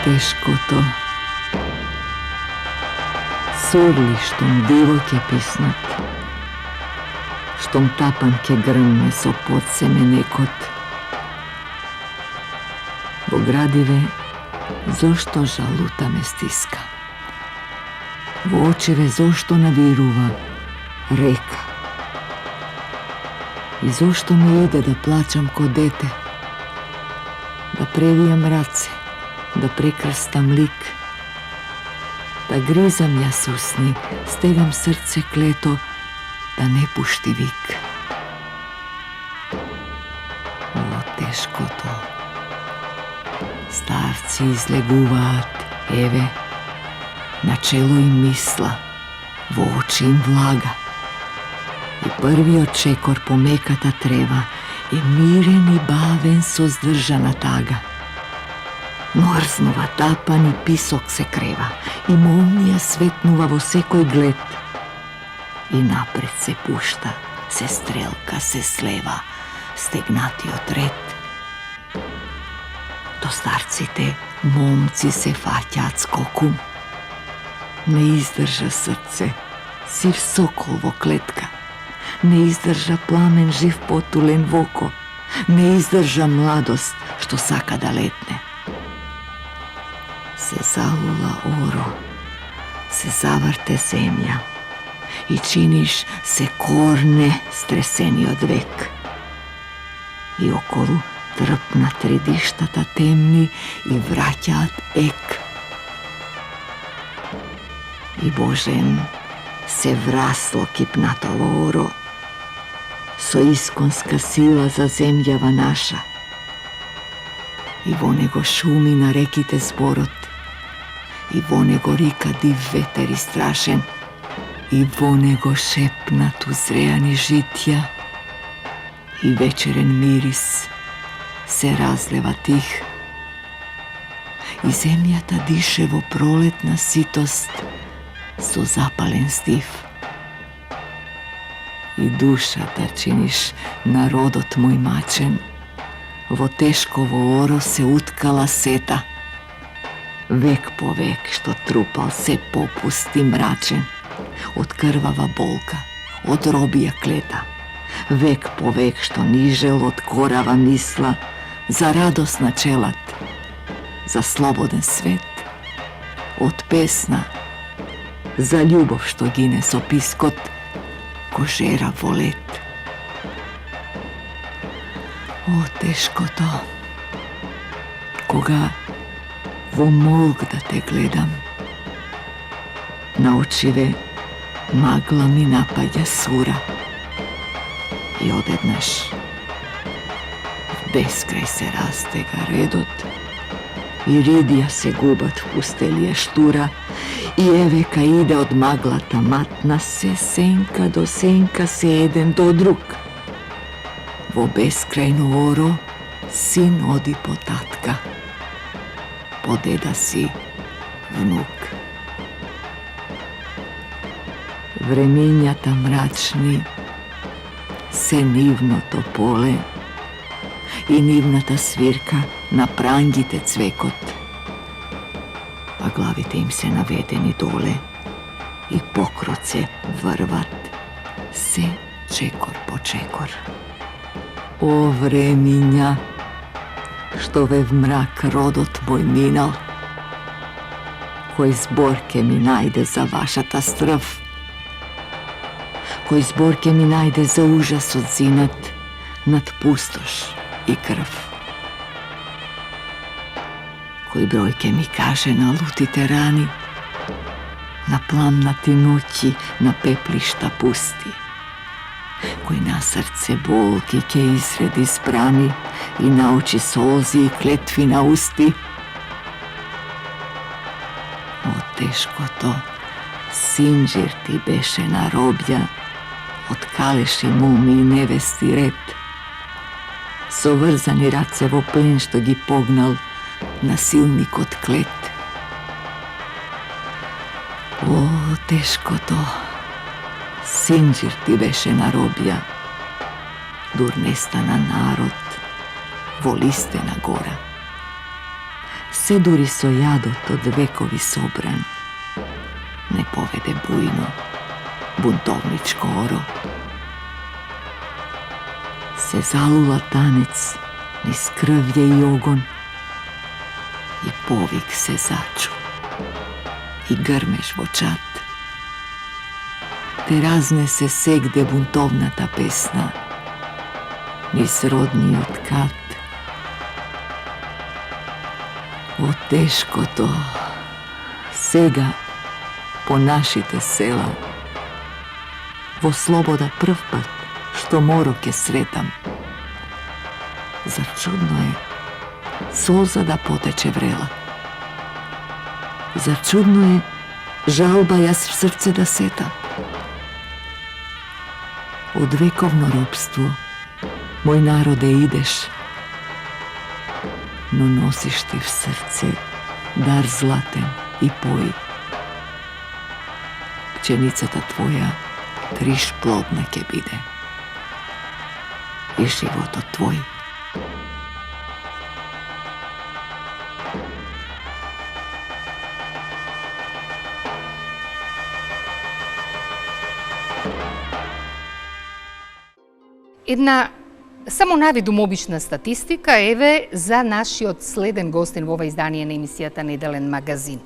teško to. Surli štom divok je pisnat, štom tapanke grmne so pod seme nekot. Bogradive, zošto žaluta me stiska. V očeve zošto naviruva reka. I zošto mi ide da plačam ko dete, da previjam race, da prekrstam lik, da grizam ja susni, stegam srce kleto, da ne pušti vik. O, teško to. Starci izleguvat, eve, na čelo im misla, v oči im vlaga. I prvi očekor pomekata treva, i miren i baven so zdržana taga. Mrznova tapan i pisok se kreva, i molnija svetnuva vo sekoj gled. I napred se pušta, se strelka se sleva, stegnati otret. Do starci te momci se faťat skokum. Ne izdrža srce, siv sokolvo kletka. Ne izdrža plamen živ potulen v oko. Ne izdrža mladost što sakada letne. Se zalula oro, se zavrte zemlja i činiš se korne streseni od vek. I okolu trpna tridištata temni i vraćat ek. I Božen se vraslo kipnatovo oro, so iskonska sila za zemljava naša. I vonego šumi na rekite zborot, i vonego rika div veter istrašen, i vonego šepnat uzrejani žitja, i večeren miris se razleva tih. I zemlja ta diševo proletna sitost, so zapalen stiv. I duša ta činiš narodot moj mačen, vo teškovo oro se utkala seta. Vek po vek što trupal se popusti mračen, od krvava bolka, od robija kleta. Vek po vek što nižel od korava misla, za radost načelat, za sloboden svet, od pesna, za ljubov što gine so piskot, ko žera volet. O, teško to, koga vo molg da te gledam, na očive magla mi napadja sura i odednaš v beskraj se rastega redot i ridija se gubat v pustelje štura i eveka ide od maglata matna se senka do senka se eden do drug. Vo beskrajno oro sin odi po tatka, po deda si vnuk. Vreminjata mračni se nivno topole i nivnata svirka na prangite cvekot, a glavite im se navedeni dole i pokroce vrvat se čekor po čekor. O vreminja, što ve v mrak rodot moj minal, koji zborke mi najde za vašata strv, koji zborke mi najde za užas odzinat nad pustoš i krv, koji brojke mi kaže na lutite rani, na plamnati noći, na peplišta pusti, koji na srce bolki ke izredi sprani i na oči solzi i kletvi na usti. O, teško to, sinđir ti beše na roblja, od kaleši mumi i nevesti ret, so vrzani racevo plen što gi pognal nasilnik od klet. O, teško to, sinđir ti beše na roblja, dur nestana narod, volistena gora. се дури со јадот од векови собран, не поведе бујно, бунтовничко оро. Се залула танец низ крвје и огон, и повик се зачу, и грмеш во чат. Те разнесе сегде бунтовната песна, низ родниот кат. Во тешкото, сега, по нашите села, во слобода прв пат, што моро ке сретам. Зар чудно е солза да потече врела? Зар чудно е жалба јас в срце да сетам? Од вековно робство, мој народе, идеш, но носиш ти в срце дар златен и пои. Пченицата твоја криш плодна ке биде и животот твој. Една само навидум обична статистика еве за нашиот следен гостин во ова издание на емисијата Неделен магазин.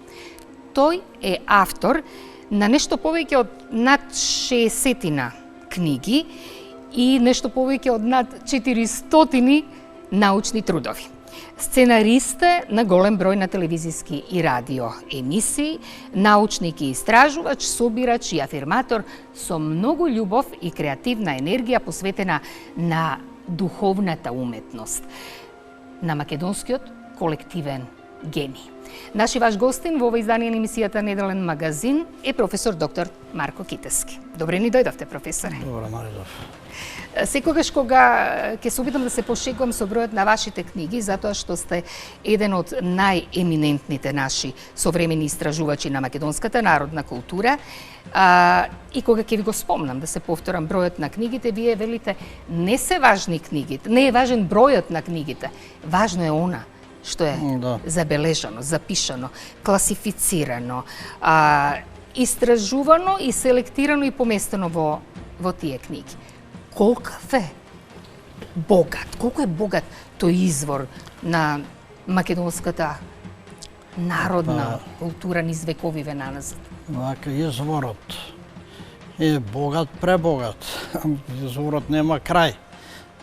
Тој е автор на нешто повеќе од над 60 книги и нешто повеќе од над 400 научни трудови. Сценарист е на голем број на телевизиски и радио емисии, научник и истражувач, собирач и афирматор со многу љубов и креативна енергија посветена на духовната уметност, на македонскиот колективен гений. Наши ваш гостин во ова издание на емисијата Неделен магазин е професор доктор Марко Китески. Добре ни дојдовте, професоре. Добре, Маридов. Секогаш кога ќе се обидам да се пошегувам со бројот на вашите книги, затоа што сте еден од најеминентните наши современи истражувачи на македонската народна култура, и кога ќе ви го спомнам, да се повторам, бројот на книгите, вие велите не се важни книгите, не е важен бројот на книгите, важно е она што е забележано, запишано, класифицирано, истражувано и селектирано и поместено во тие книги. Колку е богат тој извор на македонската народна култура низ вековиве наназад? Вака, изворот е богат, пребогат. Изворот нема крај.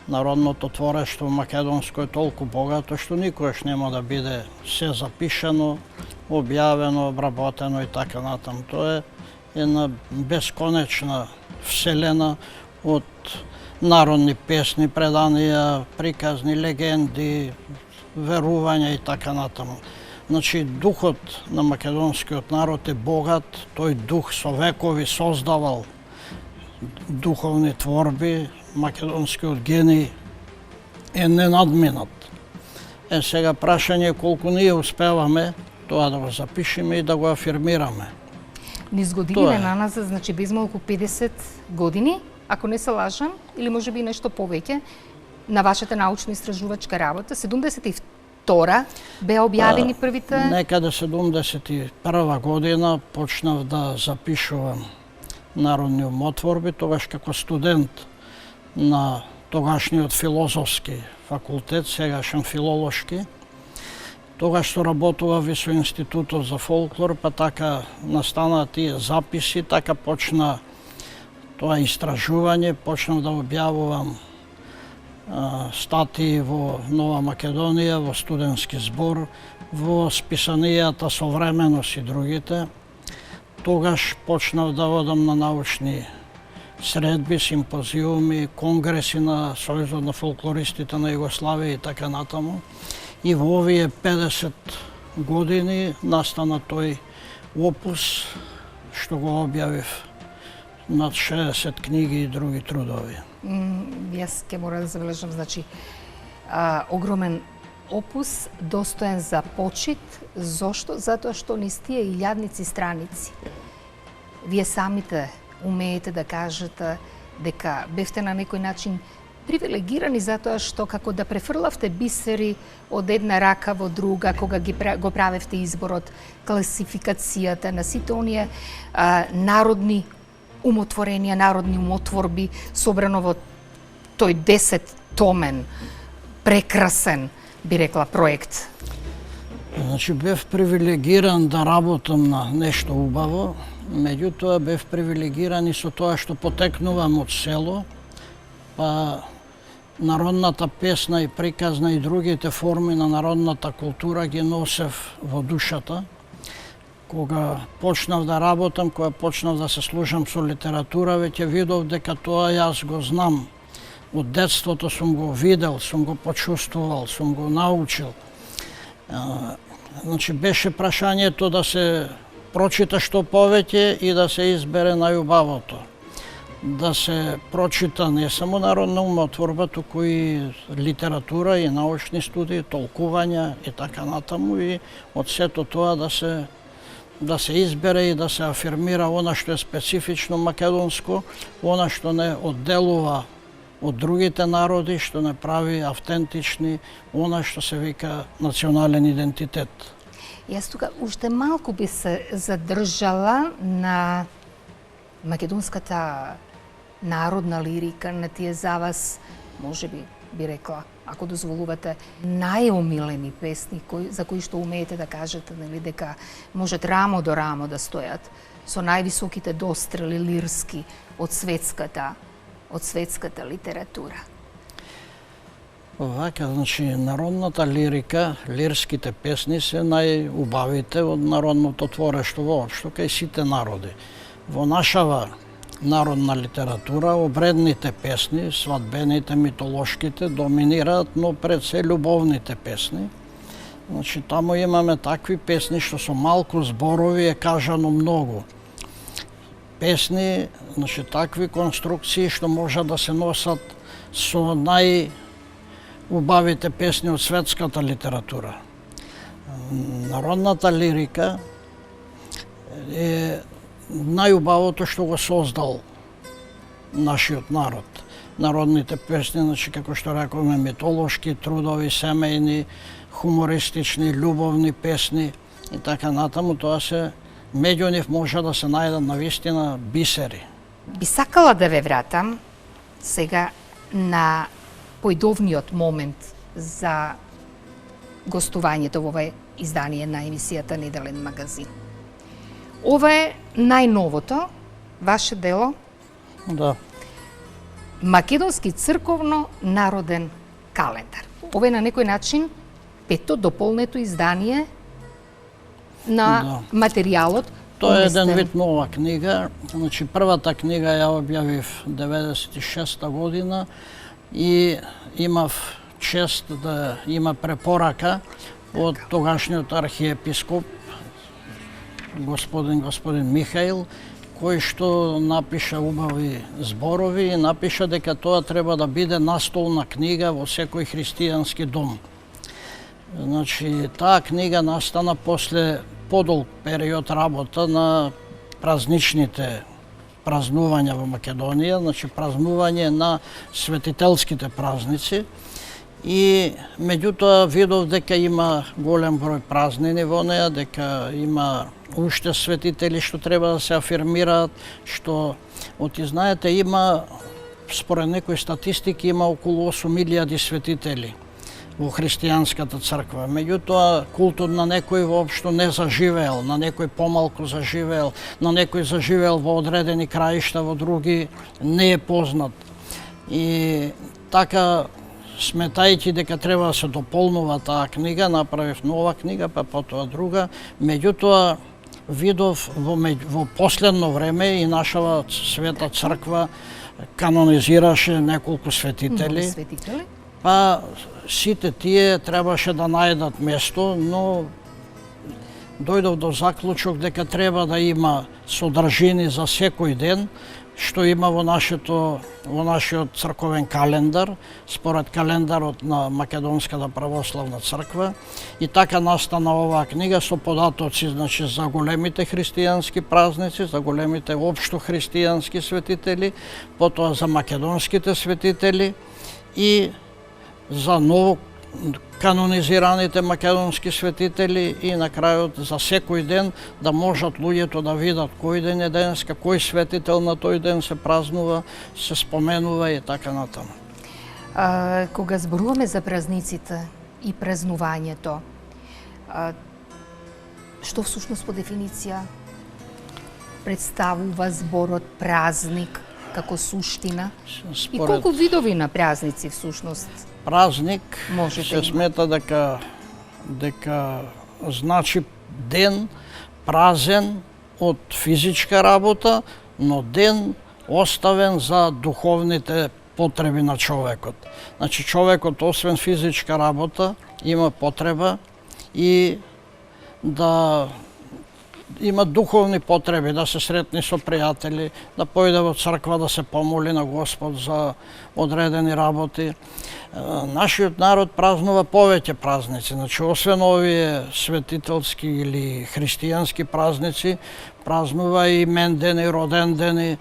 Народното творештво македонско е толку богато што никогаш нема да биде се запишано, објавено, обработено и така натаму. Тоа е една бесконечна вселена од народни песни, преданија, приказни, легенди, верувања и така натаму. Значи, духот на македонскиот народ е богат, тој дух со векови создавал духовни творби, македонскиот гений е ненадминат. Сега прашање е колку ние успеваме тоа да го запишеме и да го афирмираме. Низ години наназад, значи без малку 50 години, ако не се лажам, или може би нешто повеќе, на вашата научно-истражувачка работа, 72-ра беа објавени првите... Некаде 71 година почнав да запишувам народни умотворби, тогаш како студент на тогашниот филозофски факултет, сегашен филолошки. Тогаш што работував и со Институтот за фолклор, па така настанаа тие записи, така почна тоа истражување, почнав да објавувам статии во Нова Македонија, во студентски збор, во списанијата Современост и другите. Тогаш почнав да одам на научни средби, симпозиуми, конгреси на Сојузот на фолклористите на Југославија и така натаму. И во овие 50 години настана тој опус што го објавив над 60 книги и други трудови. Јас ќе мора да забележам, значи, огромен опус, достоен за почит. Зошто? Затоа што низ тие илјадници страници вие самите умеете да кажете дека бевте на некој начин привилегирани затоа што како да префрлавте бисери од една рака во друга, кога го правевте изборот, класификацијата на сите оние народни умотворенија, народни умотворби, собрано во тој 10-томен, прекрасен, би рекла, проект. Значи, бев привилегиран да работам на нешто убаво, меѓутоа бев привилегиран и со тоа што потекнувам од село, па народната песна и приказна и другите форми на народната култура ги носев во душата. Кога почнав да работам, кога почнав да се служам со литература, веќе видов дека тоа јас го знам. Од детството сум го видел, сум го почувствувал, сум го научил. Значи, беше прашањето да се прочита што повеќе и да се избере најубавото. Да се прочита не само народна умотворба, туку и литература и научни студии, толкувања и така натаму, и од сето тоа да се избере и да се афирмира она што е специфично македонско, она што не одделува од другите народи, што не прави автентични, она што се вика национален идентитет. Јас тука уште малку би се задржала на македонската народна лирика, на тие за вас, може би рекла, ако дозволувате, најомилени песни за кои што умеете да кажете, нели, дека можат рамо до рамо да стојат со највисоките дострели лирски од светската литература. Вака, значи, народната лирика, лирските песни се најубавите од народното творештво воопшто кај сите народи. Во нашава народна литература обредните песни, свадбените, митолошките доминираат, но пред се љубовните песни. Значи, таму имаме такви песни што со малку зборови е кажано многу. Песни, значи, такви конструкции што можат да се носат со најубавите песни од светската литература. Народната лирика е најубавото што го создал нашиот народ. Народните песни, значи, како што рековме, митолошки, трудови, семејни, хумористични, љубовни песни и така натаму, тоа се меѓу нив може да се најдат навистина бисери. Би сакала да ве вратам сега на појдовниот момент за гостувањето во овој издание на емисијата Неделен магазин. Ова е најновото ваше дело. Да. Македонски црковно народен календар. Ова е на некој начин пето дополнето издание на материјалот. Тоа е еден вид нова книга. Значи, првата книга ја објавив 96-та година и имав чест да има препорака од тогашниот архиепископ господин Михаил, кој што напиша убави зборови и напиша дека тоа треба да биде настолна книга во секој христијански дом. Значи, таа книга настана после подолг период работа на празничните празнувања во Македонија, значи празнување на светителските празници, и меѓутоа видов дека има голем број празнини во неа, дека има уште светители што треба да се афирмираат, што, знаете, има, според некои статистики, има околу 8.000 светители во христијанската црква. Меѓутоа, култот на некој воопшто не заживеел, на некој помалку заживеел, на некој заживеел во одредени краишта, во други не е познат. И така, сметајќи дека треба да се дополнува таа книга, направив нова книга, па потоа друга. Меѓутоа, видов во последно време и нашава света црква канонизираше неколку светители. Па сите тие требаше да најдат место, но дојдов до заклучок дека треба да има содржини за секој ден, што има во нашиот црковен календар, според календарот на Македонската православна црква, и така настана оваа книга со податоци, значи, за големите христијански празници, за големите општо христијански светители, потоа за македонските светители и за ново канонизираните македонски светители, и на крајот за секој ден да можат луѓето да видат кој ден е денеска, кој светител на тој ден се празнува, се споменува и така натаму. Кога зборуваме за празниците и празнувањето, што всушност по дефиниција представува зборот празник како суштина? И колку видови на празници всушност? Празник Може се да има. смета дека значи ден празен од физичка работа, но ден оставен за духовните потреби на човекот. Значи човекот освен физичка работа има потреба и да има духовни потреби, да се сретни со пријатели, да појде во црква да се помоли на Господ за одредени работи. Нашиот народ празнува повеќе празници, значи освен овие светителски или христијански празници, празнува и имендени, родендени,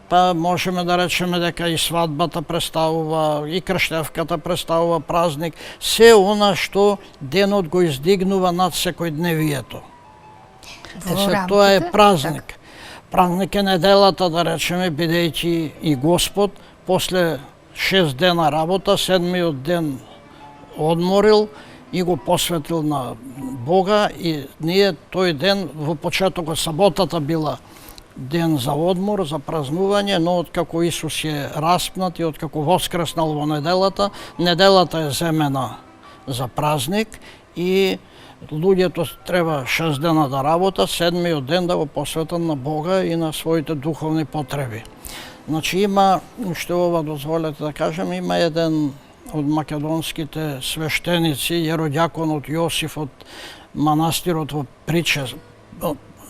па можеме да речеме дека и свадбата представува, и крштевката представува празник, се она што денот го издигнува над секојдневието. Тоа е празник. Празник е неделата, да речеме, бидејќи и Господ после 6 дена работа, 7-миот ден одморил и го посветил на Бога, и ние тој ден во почетокот саботата била ден за одмор, за празнување, но откако Исус е распнат и откако воскреснал во неделата, неделата е земена за празник и луѓето треба 6 дена да работат, 7-миот ден да го посветат на Бога и на своите духовни потреби. Значи има, уште ова дозволете да кажем, има еден од македонските свештеници, јеродјаконот Јосиф од манастирот во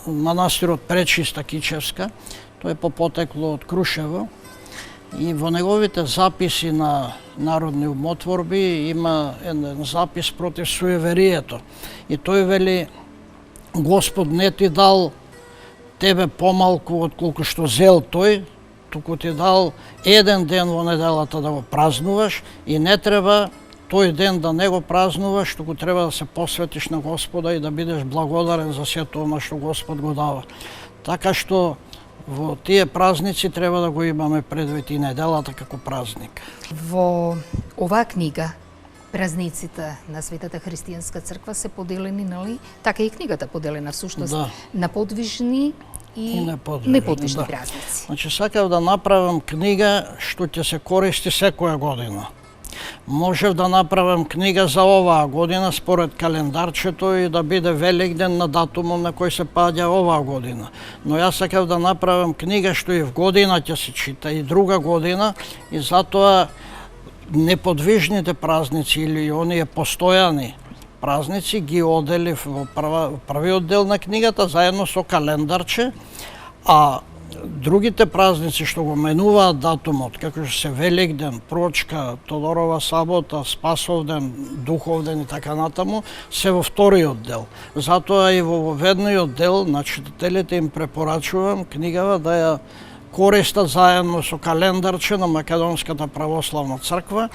манастирот Пречиста Кичевска, тој е по потекло од Крушево, и во неговите записи на народни умотворби има еден запис против суеверието. И тој вели: Господ не ти дал тебе помалку од колку што зел тој, туку ти дал еден ден во неделата да го празнуваш, и не треба тој ден да не го празнуваш, туку треба да се посветиш на Господа и да бидеш благодарен за сето она што Господ го дава. Така што во тие празници треба да го имаме предвид и неделата како празник. Во оваа книга празниците на Светата христијанска црква се поделени, нали? Така и книгата поделена всушност, Да. на подвижни и неподвижни, неподвижни да. празници. Значи сакав да направам книга што ќе се користи секоја година. Можев да направам книга за оваа година според календарчето и да биде Великден на датумот на кој се паѓа оваа година. Но јас сакав да направам книга што и в година ќе се чита и друга година, и затоа неподвижните празници или оние постојани празници ги оделив во првиот дел на книгата заедно со календарче, а другите празници што го менуваат датумот, како што се Великден, Прочка, Тодорова сабота, Спасовден, Духовден и така натаму, се во вториот дел. Затоа и во ведниот дел на читателите им препорачувам книгава да ја користат заедно со календарче на Македонската православна црква,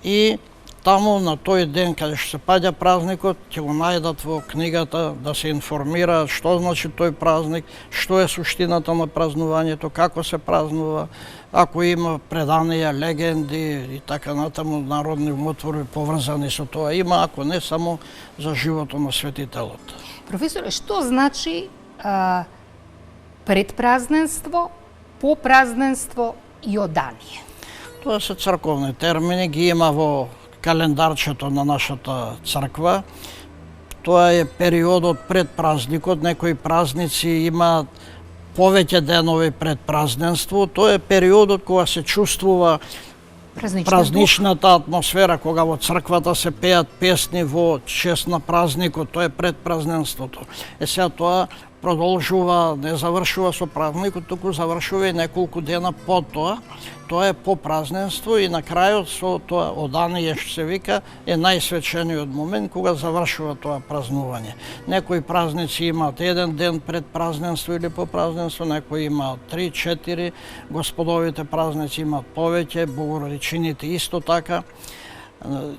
и таму на тој ден каде што се паѓа празникот ќе го најдат во книгата, да се информираат што значи тој празник, што е суштината на празнувањето, како се празнува, ако има преданија, легенди и така натаму, народни умотворби поврзани со тоа има, ако не само за животот на светителот. Професоре, што значи предпразненство, попразненство и одание? Тоа се црковни термини, ги има во календарчето на нашата црква. Тоа е периодот пред празникот, некои празници имаат повеќе денови пред празненство. Тоа е периодот кога се чувствува празничната атмосфера, кога во црквата се пеат песни во чест на празникот, тоа е пред празненството. Сега тоа продолжува, не завршува со празникот, туку завршува и неколку дена по тоа. Тоа е по празненство и на крајот со тоа одание што се вика е најсвечениот момент кога завршува тоа празнување. Некои празници имаат еден ден пред празненство или по празненство, некои имаат 3-4, господовите празници имаат повеќе, богородичините исто така.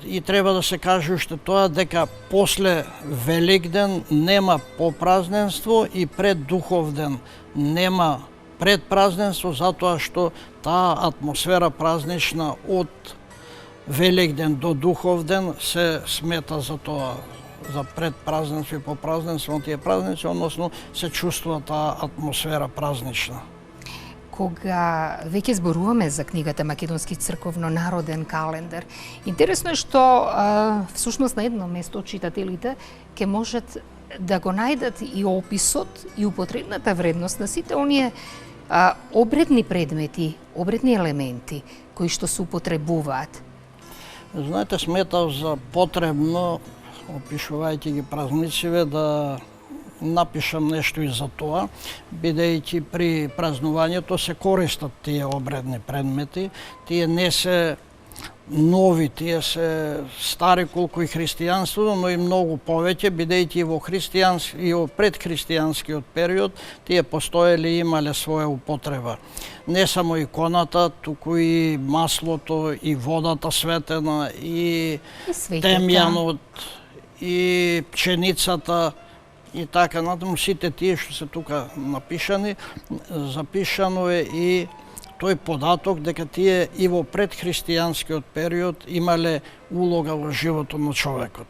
И треба да се каже уште тоа дека после Великден нема попразненство и пред Духовден нема предпразненство, затоа што таа атмосфера празнична од Великден до Духовден се смета за тоа, за предпразненство и попразненство на тие празници, односно се чувствува таа атмосфера празнична. Кога веќе зборуваме за книгата Македонски црковно-народен календар, интересно е што всушност на едно место читателите ќе можат да го најдат и описот и употребната вредност на сите оние обредни предмети, обредни елементи кои што се употребуваат. Знаете, сметав за потребно, опишувајќи ги празниците, да напишам нешто и за тоа, бидејќи при празнувањето се користат тие обредни предмети, тие не се нови, тие се стари колку и христијанството, но и многу повеќе, бидејќи во и во предхристијанскиот период тие постоеле и имале своја употреба. Не само иконата, туку и маслото, и водата светена, и темјанот, и пченицата, и така натаму, сите тие што се тука напишани, запишано е и тој податок дека тие и во предхристијанскиот период имале улога во животот на човекот.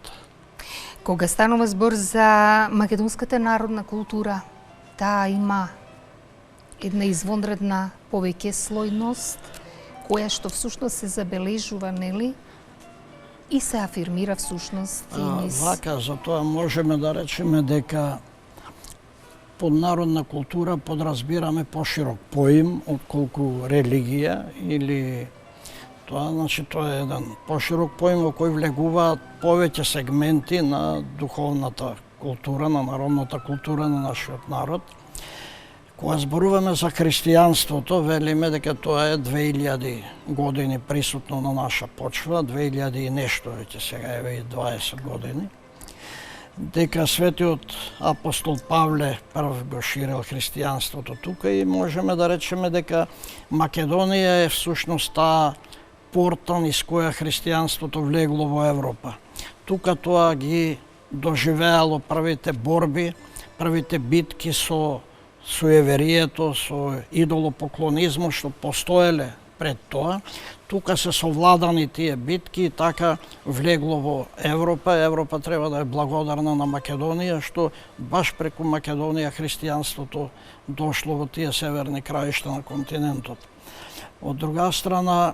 Кога станува збор за македонската народна култура, таа има една извонредна повеќе слојност, која што всушност се забележува, нели? И се афирмира всушност и низ... Вака, затоа можеме да речеме дека под народна култура подразбираме поширок поим отколку религија или тоа, значи тоа е еден поширок поим во кој влегуваат повеќе сегменти на духовната култура, на народната култура на нашиот народ. Кога зборуваме за христијанството, велиме дека тоа е 2000 години присутно на наша почва, 2000 и нешто веќе, сега еве и 20 години. Дека светиот апостол Павле прв го ширил христијанството тука и можеме да речеме дека Македонија е всушност таа порта низ која христијанството влегло во Европа. Тука тоа ги доживеало првите борби, првите битки со суеверието, со идолопоклонизмот што постоеле пред тоа. Тука се совладани тие битки и така влегло во Европа. Европа треба да е благодарна на Македонија што баш преку Македонија христијанството дошло во тие северни краишта на континентот. Од друга страна,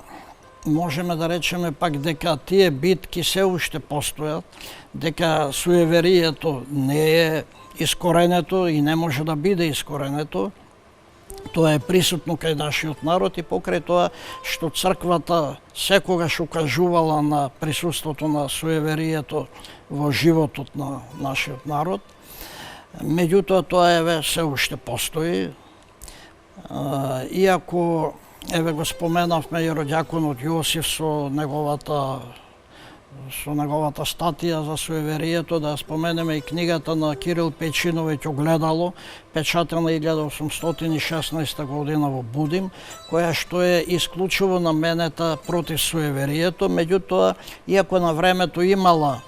можеме да речеме пак дека тие битки се уште постојат, дека суеверието не е искоренето и не може да биде искоренето. Тоа е присутно кај нашиот народ и покрај тоа што црквата секогаш укажувала на присуството на суеверието во животот на нашиот народ. Меѓутоа тоа еве се уште постои. Иако еве го споменавме и роѓаконот Јосиф со неговата статија за суеверието, да споменеме и книгата на Кирил Печиновиќ Огледало, печатена 1816 година во Будим, која што е исклучиво наменета против суеверието, меѓутоа, иако на времето имала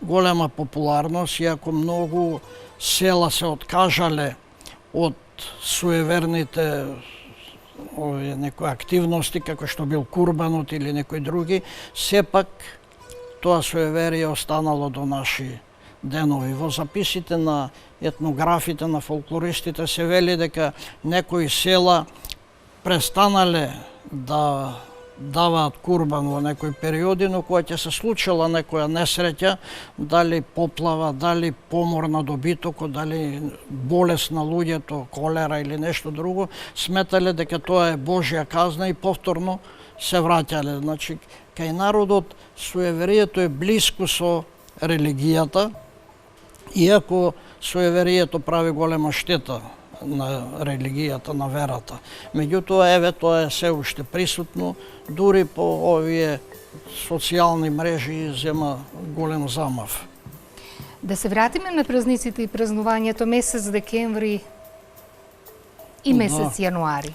голема популарност, иако многу села се откажале од суеверните некои активности, како што бил курбанот или некои други, сепак тоа суеверие останало до наши денови. Во записите на етнографите, на фолклористите се вели дека некои села престанале да даваат курбан во некои периоди, но кога ќе се случила некоја несреќа, дали поплава, дали помор на добитокот, дали болест на луѓето, колера или нешто друго, сметале дека тоа е Божја казна и повторно се враќале. Значи, кај народот суеверието е блиско со религијата, иако суеверието прави голема штета на религијата, на верата. Меѓутоа, еве, тоа е се уште присутно, дури по овие социјални мрежи зема голем замав. Да се вратиме на празниците и празнувањето месец декември и месец јануари.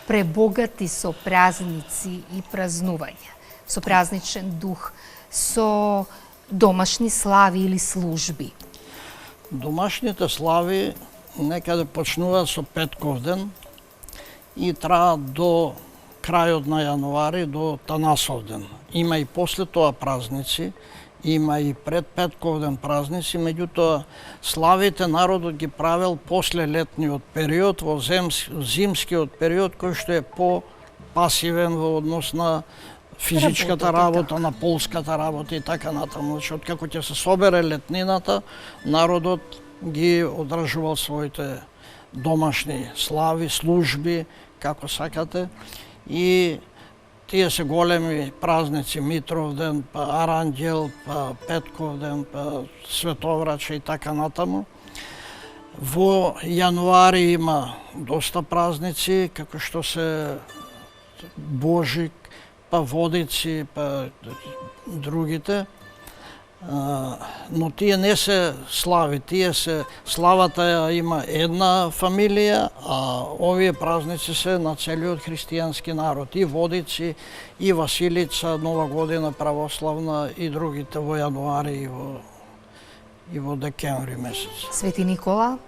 Пребогати со празници и празнувања, со празничен дух, со домашни слави или служби. Домашните слави некаде почнуваат со Петков ден и траат до крајот на јануари, до Танасов ден. Има и после тоа празници, има и пред Петков ден празници, меѓутоа славите народот ги правел после летниот период, во зимскиот период, кој што е по-пасивен во однос на физичката работа, на полската работа и така натаму. Значи, откако ќе се собере летнината, народот ги одржувал своите домашни слави, служби, како сакате, и тие се големи празници, Митров ден, па Аранđел, па Петков ден, па Световраче и така натаму. Во јануари има доста празници, како што се Божик, па Водици, па другите. Но тие не се слави, славата има една фамилија, а овие празници се на целиот христијански народ. И Водици, и Василица, Нова година православна и другите во јануари и во декември месец. Свети Никола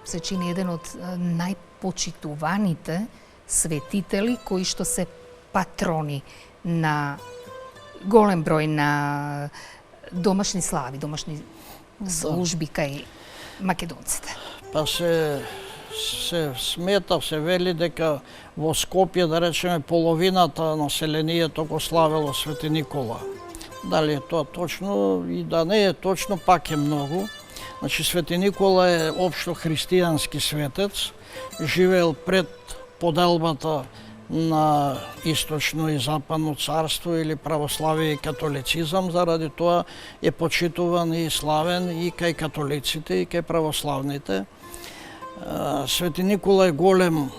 се чини еден од најпочитуваните светители кои што се патрони на голем број на домашни слави, домашни служби кај македонците. Па се смета, се вели дека во Скопје, да речеме, половината населението го славело Свети Никола. Дали е тоа точно и да не е точно, пак е многу. Значи, Свети Никола е општо христијански светец, живеел пред поделбата на источно и западно царство или православие и католицизам, заради тоа е почитуван и славен и кај католиците и кај православните. Свети Никола е голем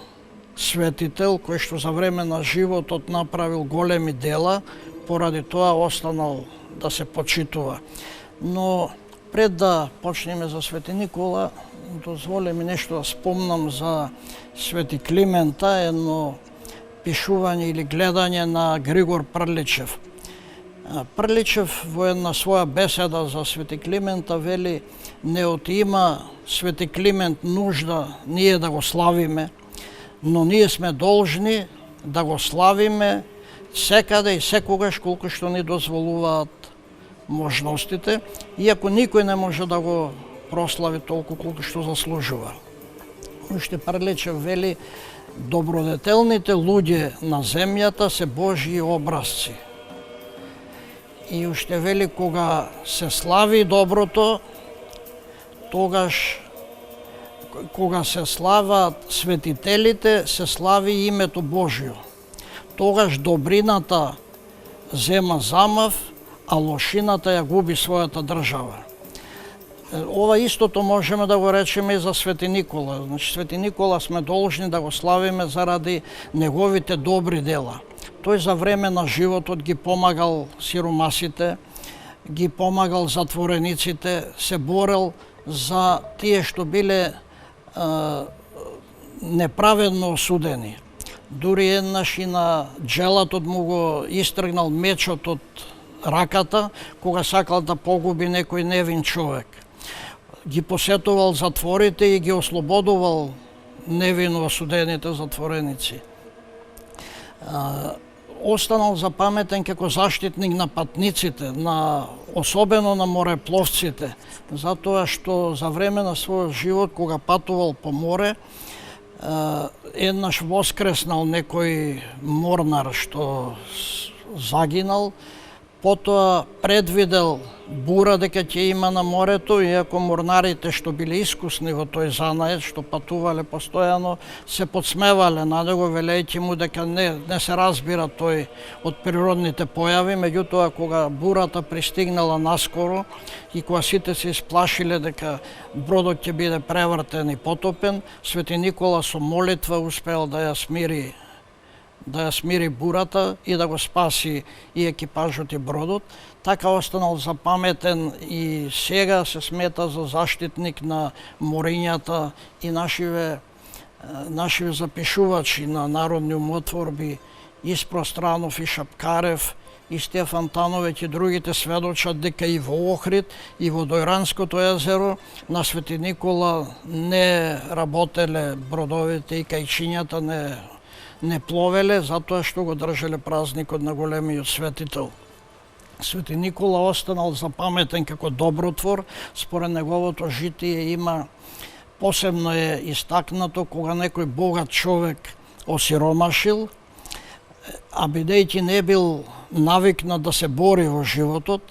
светител кој што за време на животот направил големи дела, поради тоа останал да се почитува. Но пред да почнеме за Свети Никола, дозволе ми нешто да спомнам за Свети Климента, едно пишување или гледање на Григор Прличев. Прличев во една своја беседа за Свети Климента вели: не отима Свети Климент нужда ние да го славиме, но ние сме должни да го славиме секаде и секогаш колку што ни дозволуваат можностите, иако никој не може да го прослави толку колку што заслужува. Уште Прличев вели: добродетелните луѓе на земјата се Божји образци. И уште вели: кога се слави доброто, тогаш кога се слават светителите, се слави името Божјо. Тогаш добрината зема замав, а лошината ја губи својата држава. Ова истото можеме да го речеме и за Свети Никола. Значи, Свети Никола сме должни да го славиме заради неговите добри дела. Тој за време на животот ги помагал сиромасите, ги помагал затворениците, се борел за тие што биле неправедно осудени. Дури еднаш и на джелатот му го истргнал мечот од раката, кога сакал да погуби некој невин човек. Ги посетувал затворите и ги ослободувал невино осудените затвореници. Останал запаметен како заштитник на патниците, особено на морепловците, затоа што за време на својот живот, кога патувал по море, еднаш воскреснал некој морнар што загинал, Потоа предвидел бура дека ќе има на морето, иако морнарите што биле искусни во тој занаед, што патувале постојано, се подсмевале на него, велејќи му дека не се разбира тој од природните појави. Меѓутоа, кога бурата пристигнала наскоро и кога сите се исплашиле дека бродот ќе биде превртен и потопен, Свети Никола со молитва успеал да ја смири бурата и да го спаси и екипажот и бродот. Така останал запаметен и сега се смета за заштитник на морињата и нашиве запишувачи на народни умотворби и Спространов и Шапкарев и Стефан Тановеќ и другите сведочат дека и во Охрид и во Дојранското езеро на Свети Никола не работеле бродовите и кајчињата не пловеле, затоа што го држеле празникот на големиот светител. Свети Никола останал запаметен како добротвор. Според неговото житие има посебно е истакнато кога некој богат човек осиромашил, а бидејќи не бил навикнат да се бори во животот,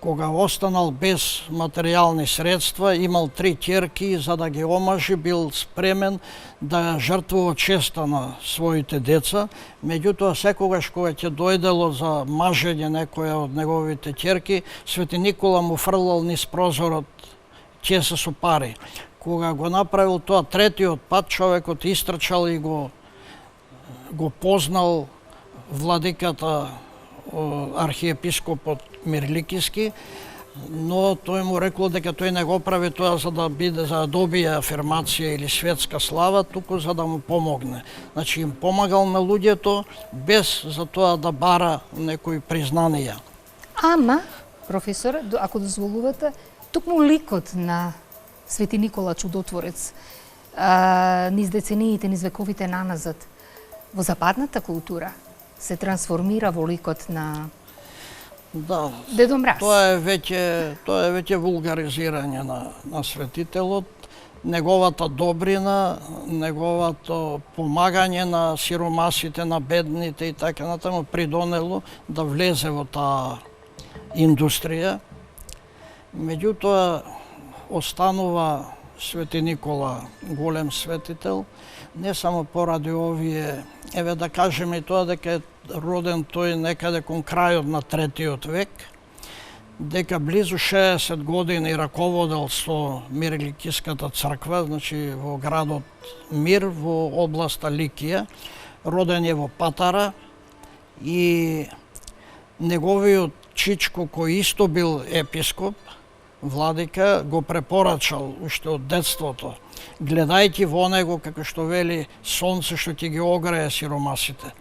кога останал без материјални средства, имал 3 ќерки, за да ги омажи, бил спремен да жртвува честа на своите деца. Меѓутоа, секогаш кога ќе дојдело за мажење некоја од неговите ќерки, Свети Никола му фрлал низ прозорот ќеса со пари. Кога го направил тоа третиот пат, човекот истрчал и го познал владиката архиепископот Мирликиски, но тој му рекло дека тој не го прави тоа за да добие афирмација или светска слава, туку за да му помогне. Значи им помагал на луѓето без за тоа да бара некои признанија. Ама, професор, ако дозволувате, токму ликот на Свети Никола Чудотворец низ децениите, низ вековите наназад, во западната култура се трансформира во ликот на Дедо Мраз. Тоа е веќе вулгаризирање на светителот, неговата добрина, неговото помагање на сиромасите, на бедните и така натаму придонело да влезе во таа индустрија. Меѓутоа, останува Свети Никола голем светител, не само поради овие, да кажеме и тоа дека е роден тој некаде кон крајот на 3 век, дека близу 60 години раководел со Мирликиската црква, значи во градот Мир, во областа Ликија. Роден е во Патара и неговиот чичко, кој исто бил епископ, владика, го препорачал уште од детството, гледајќи во него, како што вели, сонце што ќе ги огрее сиромасите.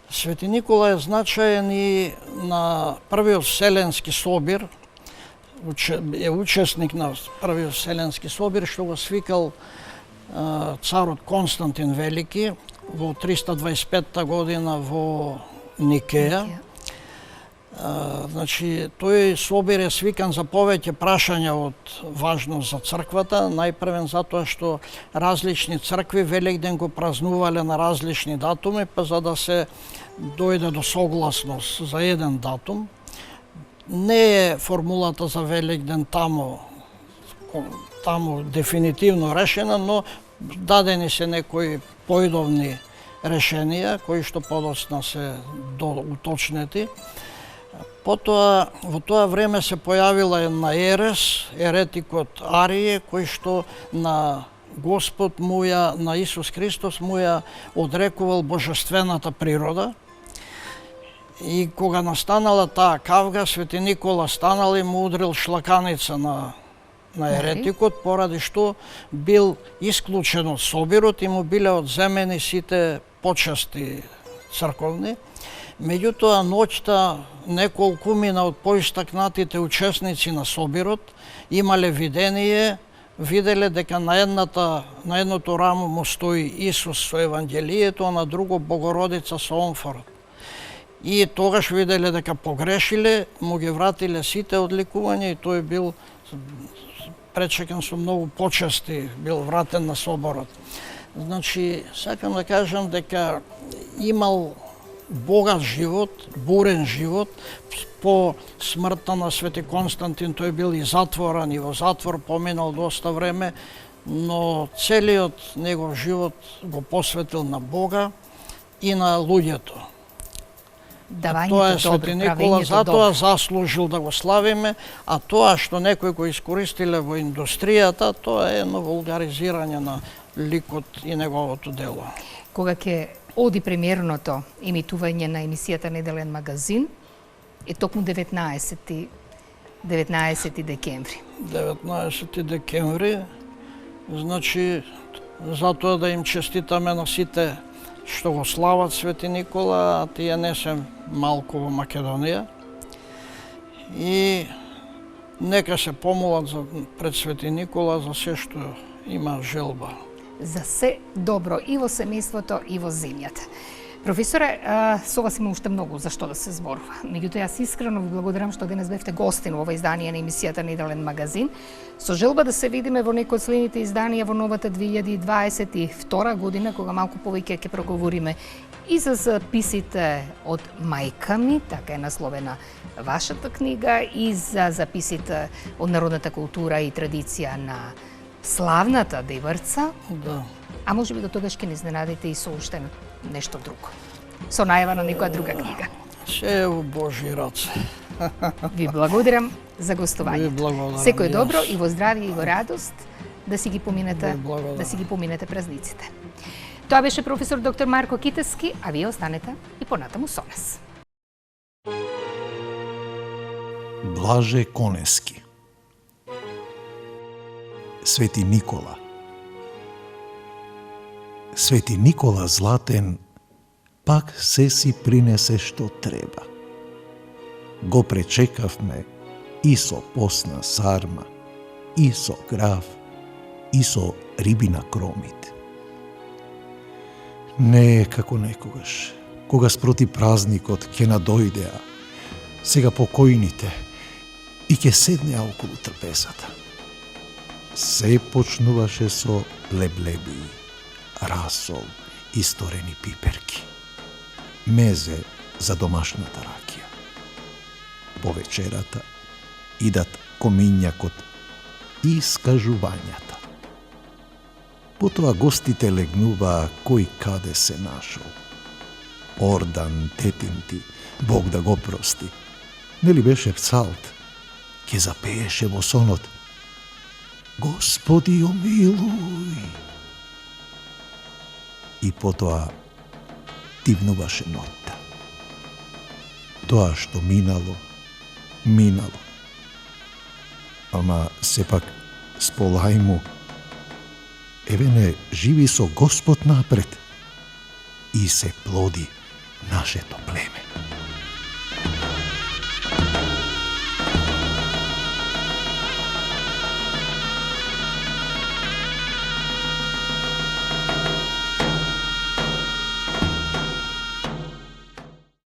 Свети Никола е значаен и на првиот Вселенски собир, е учесник на првиот Вселенски собир, што го свикал царот Константин Велики во 325 година во Никеја. Значи, тој собир е свикан за повеќе прашања од важност за црквата, најпрвен затоа што различни цркви Великден го празнувале на различни датуми, па за да се дојде до согласност за еден датум. Не е формулата за Великден таму дефинитивно решена, но дадени се некои поидовни решенија, кои што подоцна се уточнети. Потоа, во тоа време се појавила една ерес, еретикот Арие, кој што на Господ на Исус Христос му ја одрекувал божествената природа. И кога настанала таа кавга, Свети Никола станал и му удрил шлаканица на еретикот, поради што бил исклучен од собирот и му биле одземени сите почести црковни. Меѓутоа, ноќта неколкумина од поистакнатите учесници на собирот имале видение, виделе дека на едното рамо му стои Исус со Евангелието, а на друго Богородица со омфорот. И тогаш виделе дека погрешиле, му ги вратиле сите одликувања и тој бил пречекан со многу почести, бил вратен на соборот. Значи, сакам да кажам дека имал богат живот, бурен живот. По смртта на Свети Константин тој бил и затворен, и во затвор поминал доста време, но целиот негов живот го посветил на Бога и на луѓето. Тоа е Свети Никола, затоа заслужил да го славиме, а тоа што некои го искористиле во индустријата, тоа е едно вулгаризирање на ликот и неговото дело. Кога ќе оди премиерното емитување на емисијата Неделен магазин, е токму 19 декември. 19 декември, значи, затоа да им честитаме на сите што го слават Свети Никола, а тие не се малку во Македонија. И нека се помолат пред Свети Никола за се што има желба. За се добро и во семејството и во земјата. Професоре, со вас има уште многу за што да се зборува. Меѓутоа, јас искрено ви благодарам што денес бевте гостин во ова издание на емисијата Неделен магазин. Со желба да се видиме во некои од следните изданија во новата 2022 година, кога малку повеќе ќе проговориме и за записите од мајка ми, така е насловена вашата книга, и за записите од народната култура и традиција на славната Деврца. Да. А може би до тогаш ќе не изненадите и со уште нешто друго. Со најава на некоја друга книга. Се е во Божји раце. Ви благодарам за гостувањето. Ви благодарам. Секој добро и во здравје и во радост да си ги поминете, празниците. Тоа беше професор доктор Марко Китески, а вие останете и понатаму со нас. Блаже Конески. Свети Никола. Свети Никола Златен пак се си принесе што треба. Го пречекавме и со посна сарма, и со граф, и со рибина кромит. Не е како некогаш, кога спроти празникот ќе надојдеа, сега покојните, и ќе седнеа околу трпезата. Се почнуваше со леблеби, расол и сторени пиперки, мезе за домашната ракија. По вечерата идат комињакот и скажувањата. Потоа гостите легнуваа кој каде се нашол. Ордан, тетинти, Бог да го прости. Нели беше псалт, ке запееше во сонот: Господи, омилуј! И потоа тивнуваше ноќта. Тоа што минало, минало. Ама сепак сполајму, еве не живи со Господ напред и се плоди нашето племе.